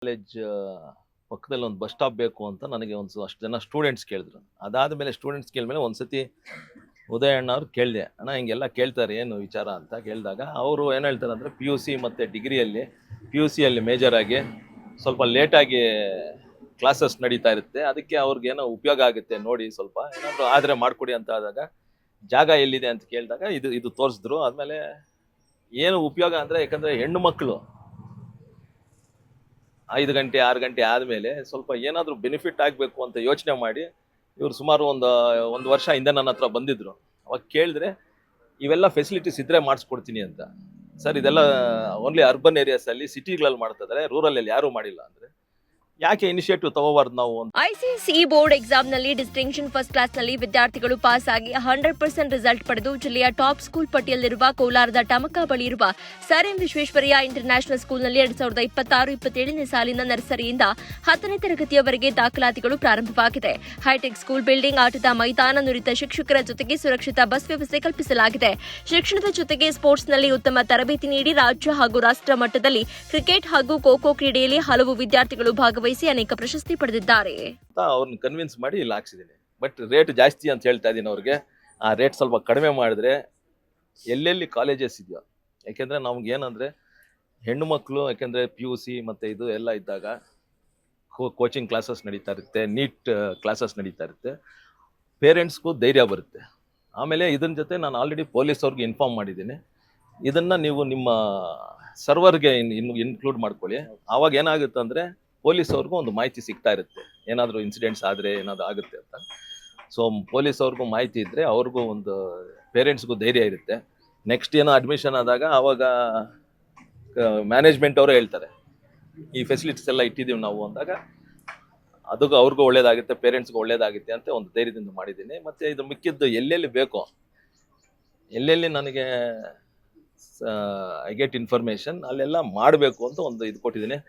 College ಪಕ್ಕದಲ್ಲಿ ಒಂದು bus stop ಬೇಕು ಅಂತ ನನಗೆ ಅಷ್ಟು ಜನ ಸ್ಟೂಡೆಂಟ್ಸ್ ಕೇಳಿದ್ರು. ಅದಾದಮೇಲೆ ಸ್ಟೂಡೆಂಟ್ಸ್ ಕೇಳಿದ್ಮೇಲೆ ಒಂದ್ಸತಿ ಉದಯ ಅಣ್ಣ ಅವ್ರು ಕೇಳಿದೆ, ಅಣ್ಣ ಹಿಂಗೆಲ್ಲ ಕೇಳ್ತಾರೆ ಏನು ವಿಚಾರ ಅಂತ ಕೇಳಿದಾಗ ಅವರು ಏನು ಹೇಳ್ತಾರೆ ಅಂದರೆ ಪಿ ಯು ಸಿ ಮತ್ತು ಡಿಗ್ರಿಯಲ್ಲಿ ಪಿ ಯು ಸಿಯಲ್ಲಿ ಮೇಜರಾಗಿ ಸ್ವಲ್ಪ ಲೇಟಾಗಿ ಕ್ಲಾಸಸ್ ನಡೀತಾ ಇರುತ್ತೆ, ಅದಕ್ಕೆ ಅವ್ರಿಗೇನೋ ಉಪಯೋಗ ಆಗುತ್ತೆ ನೋಡಿ, ಸ್ವಲ್ಪ ಏನಾದರೂ ಆದರೆ ಮಾಡಿಕೊಡಿ ಅಂತ ಆದಾಗ ಜಾಗ ಎಲ್ಲಿದೆ ಅಂತ ಕೇಳಿದಾಗ ಇದು ತೋರಿಸಿದ್ರು. ಆದಮೇಲೆ ಏನು ಉಪಯೋಗ ಅಂದರೆ, ಯಾಕಂದರೆ ಹೆಣ್ಣು ಮಕ್ಕಳು 5 ಗಂಟೆ 6 ಗಂಟೆ ಆದಮೇಲೆ ಸ್ವಲ್ಪ ಏನಾದರೂ ಬೆನಿಫಿಟ್ ಆಗಬೇಕು ಅಂತ ಯೋಚನೆ ಮಾಡಿ ಇವರು ಸುಮಾರು ಒಂದು ವರ್ಷ ಹಿಂದೆ ನನ್ನ ಹತ್ರ ಬಂದಿದ್ದರು. ಅವಾಗ ಕೇಳಿದ್ರೆ ಇವೆಲ್ಲ ಫೆಸಿಲಿಟೀಸ್ ಇದ್ದರೆ ಮಾಡಿಸ್ಕೊಡ್ತೀನಿ ಅಂತ. ಸರ್ ಇದೆಲ್ಲ ಓನ್ಲಿ ಅರ್ಬನ್ ಏರಿಯಾಸಲ್ಲಿ ಸಿಟಿಗಳಲ್ಲಿ ಮಾಡ್ತಾ ಇದ್ದಾರೆ, ರೂರಲಲ್ಲಿ ಯಾರೂ ಮಾಡಿಲ್ಲ ಅಂದರೆ ಯಾಕೆ ಇನಿಷಿಯೇಟಿವ್ ತಗೋಬಾರ್ದು ನಾವು ಅಂತ. ಐಸಿಎಸ್ಇ ಬೋರ್ಡ್ ಎಕ್ಸಾಮ್ನಲ್ಲಿ ಡಿಸ್ಟಿಂಕ್ಷನ್ ಫಸ್ಟ್ ಕ್ಲಾಸ್ನಲ್ಲಿ ವಿದ್ಯಾರ್ಥಿಗಳು ಪಾಸ್ ಆಗಿ 100% ರಿಸಲ್ಟ್ ಪಡೆದು ಜಿಲ್ಲೆಯ ಟಾಪ್ ಸ್ಕೂಲ್ ಪಟ್ಟಿಯಲ್ಲಿರುವ ಕೋಲಾರದ ಟಮಕ ಬಳಿ ಇರುವ ಸರ್ ಎಂ ವಿಶ್ವೇಶ್ವರಯ್ಯ ಇಂಟರ್ನ್ಯಾಷನಲ್ ಸ್ಕೂಲ್ನಲ್ಲಿ 2026-27ನೇ ಸಾಲಿನ ನರ್ಸರಿಯಿಂದ 10ನೇ ತರಗತಿಯವರೆಗೆ ದಾಖಲಾತಿಗಳು ಪ್ರಾರಂಭವಾಗಿದೆ. ಹೈಟೆಕ್ ಸ್ಕೂಲ್ ಬಿಲ್ಡಿಂಗ್, ಆಟದ ಮೈದಾನ, ನುರಿತ ಶಿಕ್ಷಕರ ಜೊತೆಗೆ ಸುರಕ್ಷಿತ ಬಸ್ ವ್ಯವಸ್ಥೆ ಕಲ್ಪಿಸಲಾಗಿದೆ. ಶಿಕ್ಷಣದ ಜೊತೆಗೆ ಸ್ಪೋರ್ಟ್ಸ್ನಲ್ಲಿ ಉತ್ತಮ ತರಬೇತಿ ನೀಡಿ ರಾಜ್ಯ ಹಾಗೂ ರಾಷ್ಟ್ರ ಮಟ್ಟದಲ್ಲಿ ಕ್ರಿಕೆಟ್ ಹಾಗೂ ಖೋ ಖೋ ಕ್ರೀಡೆಯಲ್ಲಿ ಹಲವು ವಿದ್ಯಾರ್ಥಿಗಳು ಭಾಗವಹಿಸಿ ಅನೇಕ ಪ್ರಶಸ್ತಿ ಪಡೆದಿದ್ದಾರೆ. ಅವ್ರನ್ನ ಕನ್ವಿನ್ಸ್ ಮಾಡಿ ಇಲ್ಲಿ ಹಾಕ್ಸಿದ್ದೀನಿ. ಬಟ್ ರೇಟ್ ಜಾಸ್ತಿ ಅಂತ ಹೇಳ್ತಾ ಇದ್ದೀನಿ ಅವ್ರಿಗೆ. ಆ ರೇಟ್ ಸ್ವಲ್ಪ ಕಡಿಮೆ ಮಾಡಿದ್ರೆ ಎಲ್ಲೆಲ್ಲಿ ಕಾಲೇಜಸ್ ಇದೆಯೋ, ಯಾಕೆಂದರೆ ನಮ್ಗೆ ಏನಂದರೆ ಹೆಣ್ಣು ಮಕ್ಕಳು, ಯಾಕೆಂದರೆ ಪಿ ಯು ಸಿ ಮತ್ತು ಇದು ಎಲ್ಲ ಇದ್ದಾಗ ಕೋಚಿಂಗ್ ಕ್ಲಾಸಸ್ ನಡೀತಾ ಇರುತ್ತೆ, ನೀಟ್ ಕ್ಲಾಸಸ್ ನಡೀತಾ ಇರುತ್ತೆ, ಪೇರೆಂಟ್ಸ್ಗೂ ಧೈರ್ಯ ಬರುತ್ತೆ. ಆಮೇಲೆ ಇದನ್ನ ಜೊತೆ ನಾನು ಆಲ್ರೆಡಿ ಪೊಲೀಸ್ ಅವ್ರಿಗೆ ಇನ್ಫಾರ್ಮ್ ಮಾಡಿದ್ದೀನಿ, ಇದನ್ನು ನೀವು ನಿಮ್ಮ ಸರ್ವರ್ಗೆ ಇನ್ಕ್ಲೂಡ್ ಮಾಡ್ಕೊಳ್ಳಿ. ಆವಾಗ ಏನಾಗುತ್ತೆ ಅಂದರೆ ಪೊಲೀಸ್ ಅವ್ರಿಗೂ ಒಂದು ಮಾಹಿತಿ ಸಿಗ್ತಾ ಇರುತ್ತೆ, ಏನಾದರೂ ಇನ್ಸಿಡೆಂಟ್ಸ್ ಆದರೆ ಏನಾದರೂ ಆಗುತ್ತೆ ಅಂತ. ಸೊ ಪೊಲೀಸ್ ಅವ್ರಿಗೂ ಮಾಹಿತಿ ಇದ್ದರೆ ಅವ್ರಿಗೂ ಒಂದು ಪೇರೆಂಟ್ಸ್ಗೂ ಧೈರ್ಯ ಇರುತ್ತೆ. ನೆಕ್ಸ್ಟ್ ಏನೋ ಅಡ್ಮಿಷನ್ ಆದಾಗ ಆವಾಗ ಮ್ಯಾನೇಜ್ಮೆಂಟ್ ಅವರು ಹೇಳ್ತಾರೆ ಈ ಫೆಸಿಲಿಟೀಸ್ ಎಲ್ಲ ಇಟ್ಟಿದ್ದೀವಿ ನಾವು ಅಂದಾಗ ಅದಕ್ಕೂ ಅವ್ರಿಗೂ ಒಳ್ಳೇದಾಗುತ್ತೆ, ಪೇರೆಂಟ್ಸ್ಗೂ ಒಳ್ಳೇದಾಗುತ್ತೆ ಅಂತ ಒಂದು ಧೈರ್ಯದಿಂದ ಮಾಡಿದ್ದೀನಿ. ಮತ್ತು ಇದು ಮಿಕ್ಕಿದ್ದು ಎಲ್ಲೆಲ್ಲಿ ಬೇಕೋ, ಎಲ್ಲೆಲ್ಲಿ ನನಗೆ ಐ ಗೆಟ್ ಇನ್ಫಾರ್ಮೇಷನ್ ಅಲ್ಲೆಲ್ಲ ಮಾಡಬೇಕು ಅಂತ ಒಂದು ಇದು ಕೊಟ್ಟಿದ್ದೀನಿ.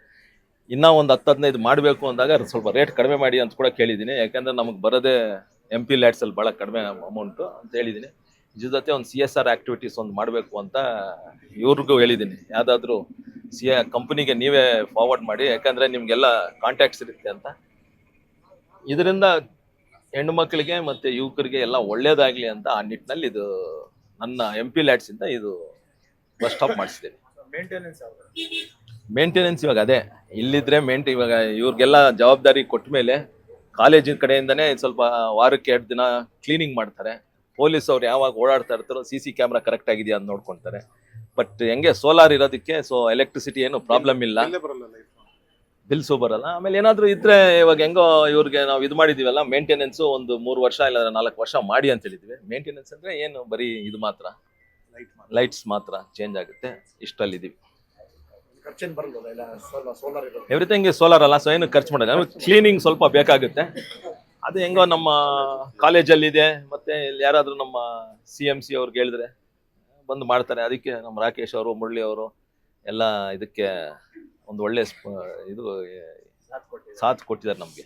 ಇನ್ನೂ ಒಂದು 10-15 ಮಾಡಬೇಕು ಅಂದಾಗ ಸ್ವಲ್ಪ ರೇಟ್ ಕಡಿಮೆ ಮಾಡಿ ಅಂತ ಕೂಡ ಕೇಳಿದ್ದೀನಿ. ಯಾಕೆಂದರೆ ನಮಗೆ ಬರೋದೇ MP ಲ್ಯಾಡ್ಸಲ್ಲಿ ಭಾಳ ಕಡಿಮೆ ಅಮೌಂಟು ಅಂತ ಹೇಳಿದ್ದೀನಿ. ಇದ್ರ ಜೊತೆ ಒಂದು CSR ಆ್ಯಕ್ಟಿವಿಟೀಸ್ ಒಂದು ಮಾಡಬೇಕು ಅಂತ ಇವ್ರಿಗೂ ಹೇಳಿದ್ದೀನಿ. ಯಾವುದಾದ್ರೂ ಕಂಪ್ನಿಗೆ ನೀವೇ ಫಾರ್ವರ್ಡ್ ಮಾಡಿ, ಯಾಕಂದರೆ ನಿಮಗೆಲ್ಲ ಕಾಂಟ್ಯಾಕ್ಟ್ಸ್ ಇರುತ್ತೆ ಅಂತ. ಇದರಿಂದ ಹೆಣ್ಣು ಮಕ್ಕಳಿಗೆ ಮತ್ತು ಯುವಕರಿಗೆ ಎಲ್ಲ ಒಳ್ಳೇದಾಗಲಿ ಅಂತ ಆ ನಿಟ್ಟಿನಲ್ಲಿ ಇದು ನನ್ನ MP ಲ್ಯಾಡ್ಸಿಂದ ಇದು ಬಸ್ ಸ್ಟಾಪ್ ಮಾಡಿಸಿದ್ದೀನಿ. ಮೇಂಟೆನೆನ್ಸ್ ಇವಾಗ ಅದೇ ಇಲ್ಲಿದ್ರೆ ಇವಾಗ ಇವ್ರಿಗೆಲ್ಲ ಜವಾಬ್ದಾರಿ ಕೊಟ್ಟ ಮೇಲೆ ಕಾಲೇಜಿನ ಕಡೆಯಿಂದನೇ ಸ್ವಲ್ಪ ವಾರಕ್ಕೆ 2 ದಿನ ಕ್ಲೀನಿಂಗ್ ಮಾಡ್ತಾರೆ. ಪೊಲೀಸ್ ಅವ್ರು ಯಾವಾಗ ಓಡಾಡ್ತಾ ಇರ್ತಾರೋ CC ಕ್ಯಾಮ್ರಾ ಕರೆಕ್ಟ್ ಆಗಿದೆಯಾ ಅಂತ ನೋಡ್ಕೊಳ್ತಾರೆ. ಬಟ್ ಹೆಂಗೆ ಸೋಲಾರ್ ಇರೋದಕ್ಕೆ ಸೊ ಎಲೆಕ್ಟ್ರಿಸಿಟಿ ಏನು ಪ್ರಾಬ್ಲಮ್ ಇಲ್ಲ, ಬಿಲ್ಸು ಬರಲ್ಲ. ಆಮೇಲೆ ಏನಾದರೂ ಇದ್ರೆ ಇವಾಗ ಹೆಂಗೋ ಇವ್ರಿಗೆ ನಾವು ಇದು ಮಾಡಿದ್ದೀವಲ್ಲ, ಮೇಂಟೆನೆನ್ಸು ಒಂದು 3 ವರ್ಷ ಇಲ್ಲ 4 ವರ್ಷ ಮಾಡಿ ಅಂತ ಹೇಳಿದ್ವಿ. ಮೇಂಟೆನೆನ್ಸ್ ಅಂದರೆ ಏನು ಬರೀ ಇದು ಮಾತ್ರ, ಲೈಟ್ಸ್ ಮಾತ್ರ ಚೇಂಜ್ ಆಗುತ್ತೆ, ಇಷ್ಟಲ್ಲಿದ್ದೀವಿ. ಎವ್ರಿಥಿಂಗ್ ಸೋಲಾರ್ ಅಲ್ಲ, ಸೊ ಏನು ಖರ್ಚು ಮಾಡೋದು, ಕ್ಲೀನಿಂಗ್ ಸ್ವಲ್ಪ ಬೇಕಾಗುತ್ತೆ. ಅದು ಹೆಂಗೋ ನಮ್ಮ ಕಾಲೇಜಲ್ಲಿದೆ, ಮತ್ತು ಯಾರಾದರೂ ನಮ್ಮ CMC ಅವ್ರಿಗೆ ಹೇಳಿದ್ರೆ ಬಂದು ಮಾಡ್ತಾರೆ. ಅದಕ್ಕೆ ನಮ್ಮ ರಾಕೇಶ್ ಅವರು, ಮುರಳಿ ಅವರು ಎಲ್ಲ ಇದಕ್ಕೆ ಒಂದು ಒಳ್ಳೆ ಇದು ಸಾಥ್ ಕೊಟ್ಟಿದ್ದಾರೆ ನಮಗೆ.